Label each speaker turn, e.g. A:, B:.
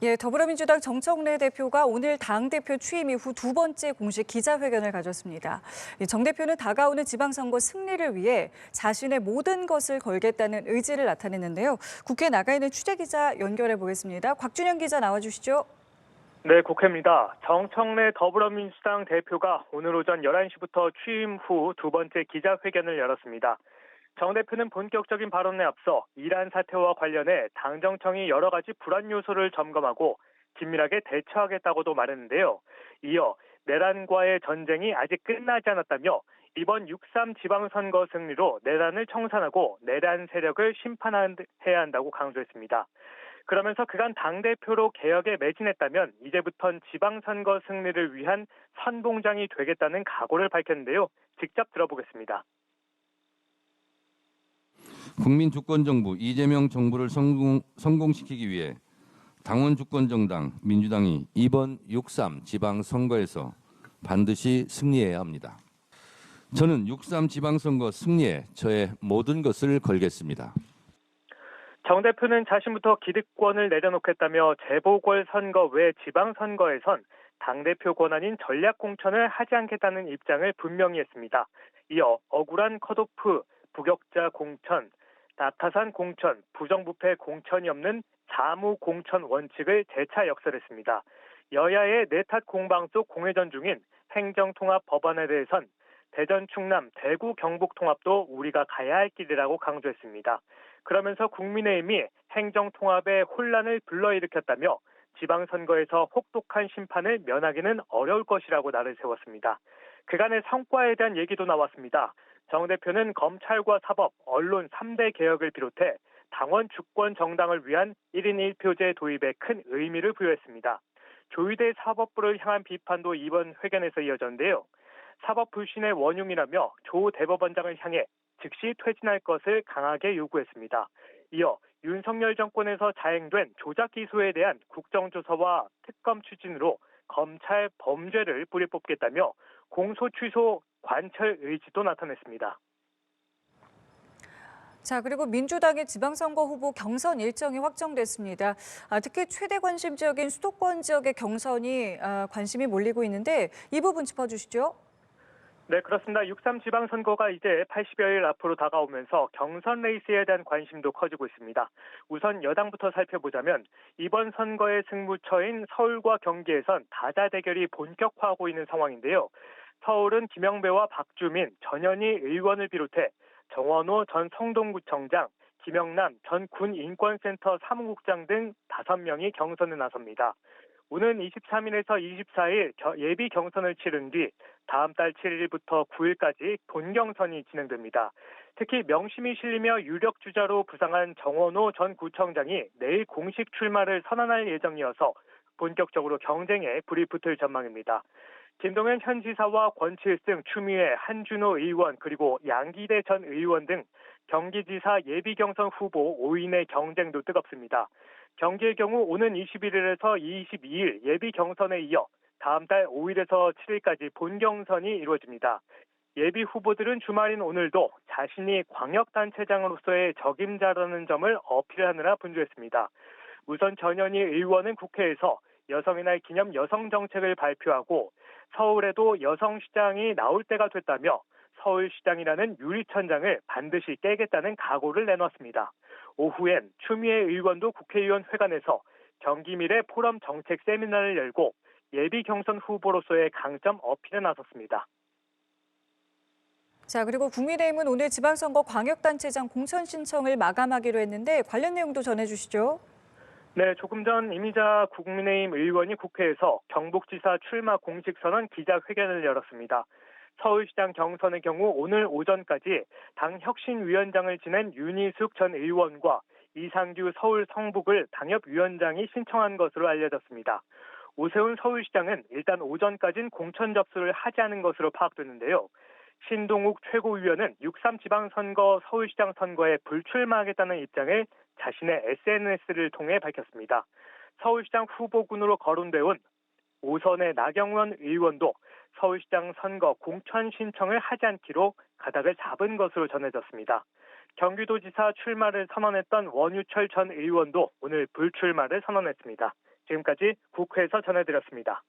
A: 예, 더불어민주당 정청래 대표가 오늘 당대표 취임 이후 두 번째 공식 기자회견을 가졌습니다. 정 대표는 다가오는 지방선거 승리를 위해 자신의 모든 것을 걸겠다는 의지를 나타냈는데요. 국회에 나가 있는 취재기자 연결해 보겠습니다. 곽준영 기자 나와주시죠.
B: 네, 국회입니다. 정청래 더불어민주당 대표가 오늘 오전 11시부터 취임 후 두 번째 기자회견을 열었습니다. 정 대표는 본격적인 발언에 앞서 이란 사태와 관련해 당정청이 여러 가지 불안 요소를 점검하고 긴밀하게 대처하겠다고도 말했는데요. 이어 내란과의 전쟁이 아직 끝나지 않았다며 이번 6.3 지방선거 승리로 내란을 청산하고 내란 세력을 심판해야 한다고 강조했습니다. 그러면서 그간 당대표로 개혁에 매진했다면 이제부턴 지방선거 승리를 위한 선봉장이 되겠다는 각오를 밝혔는데요. 직접 들어보겠습니다.
C: 국민 주권 정부 이재명 정부를 성공시키기 위해 당원 주권 정당 민주당이 이번 6.3 지방선거에서 반드시 승리해야 합니다. 저는 6.3 지방선거 승리에 저의 모든 것을 걸겠습니다.
B: 정 대표는 자신부터 기득권을 내려놓겠다며 재보궐선거 외 지방선거에선 당대표 권한인 전략공천을 하지 않겠다는 입장을 분명히 했습니다. 이어 억울한 컷오프, 부격자 공천, 낙하산 공천, 부정부패 공천이 없는 사무공천 원칙을 재차 역설했습니다. 여야의 내탓 공방 속 공회전 중인 행정통합 법안에 대해선 대전, 충남, 대구, 경북 통합도 우리가 가야 할 길이라고 강조했습니다. 그러면서 국민의힘이 행정통합에 혼란을 불러일으켰다며 지방선거에서 혹독한 심판을 면하기는 어려울 것이라고 날을 세웠습니다. 그간의 성과에 대한 얘기도 나왔습니다. 정 대표는 검찰과 사법, 언론 3대 개혁을 비롯해 당원 주권 정당을 위한 1인 1표제 도입에 큰 의미를 부여했습니다. 조희대 사법부를 향한 비판도 이번 회견에서 이어졌는데요. 사법 불신의 원흉이라며 조 대법원장을 향해 즉시 퇴진할 것을 강하게 요구했습니다. 이어 윤석열 정권에서 자행된 조작 기소에 대한 국정조사와 특검 추진으로 검찰 범죄를 뿌리 뽑겠다며 공소 취소 관철 의지도 나타냈습니다.
A: 자, 그리고 민주당의 지방선거 후보 경선 일정이 확정됐습니다. 특히 최대 관심 지역인 수도권 지역의 경선이 관심이 몰리고 있는데 이 부분 짚어주시죠.
B: 네, 그렇습니다. 6.3 지방선거가 이제 80여일 앞으로 다가오면서 경선 레이스에 대한 관심도 커지고 있습니다. 우선 여당부터 살펴보자면 이번 선거의 승부처인 서울과 경기에선 다자 대결이 본격화하고 있는 상황인데요. 서울은 김영배와 박주민, 전현희 의원을 비롯해 정원호 전 성동구청장, 김영남 전 군인권센터 사무국장 등 5명이 경선에 나섭니다. 오는 23일에서 24일 예비 경선을 치른 뒤 다음 달 7일부터 9일까지 본경선이 진행됩니다. 특히 명심이 실리며 유력 주자로 부상한 정원호 전 구청장이 내일 공식 출마를 선언할 예정이어서 본격적으로 경쟁에 불이 붙을 전망입니다. 김동연 현 지사와 권칠승, 추미애, 한준호 의원 그리고 양기대 전 의원 등 경기지사 예비경선 후보 5인의 경쟁도 뜨겁습니다. 경기의 경우 오는 21일에서 22일 예비경선에 이어 다음 달 5일에서 7일까지 본경선이 이루어집니다. 예비 후보들은 주말인 오늘도 자신이 광역단체장으로서의 적임자라는 점을 어필하느라 분주했습니다. 우선 전현희 의원은 국회에서 여성의 날 기념 여성정책을 발표하고 서울에도 여성시장이 나올 때가 됐다며 서울시장이라는 유리천장을 반드시 깨겠다는 각오를 내놨습니다. 오후엔 추미애 의원도 국회의원 회관에서 경기미래 포럼 정책 세미나를 열고 예비 경선 후보로서의 강점 어필에 나섰습니다.
A: 자, 그리고 국민의힘은 오늘 지방선거 광역단체장 공천 신청을 마감하기로 했는데 관련 내용도 전해주시죠.
B: 네, 조금 전 이미자 국민의힘 의원이 국회에서 경북지사 출마 공식선언 기자회견을 열었습니다. 서울시장 경선의 경우 오늘 오전까지 당 혁신위원장을 지낸 윤희숙 전 의원과 이상규 서울 성북을 당협위원장이 신청한 것으로 알려졌습니다. 오세훈 서울시장은 일단 오전까지는 공천 접수를 하지 않은 것으로 파악됐는데요. 신동욱 최고위원은 6.3 지방선거 서울시장 선거에 불출마하겠다는 입장을 자신의 SNS를 통해 밝혔습니다. 서울시장 후보군으로 거론되온 오선의 나경원 의원도 서울시장 선거 공천 신청을 하지 않기로 가닥을 잡은 것으로 전해졌습니다. 경기도지사 출마를 선언했던 원유철 전 의원도 오늘 불출마를 선언했습니다. 지금까지 국회에서 전해드렸습니다.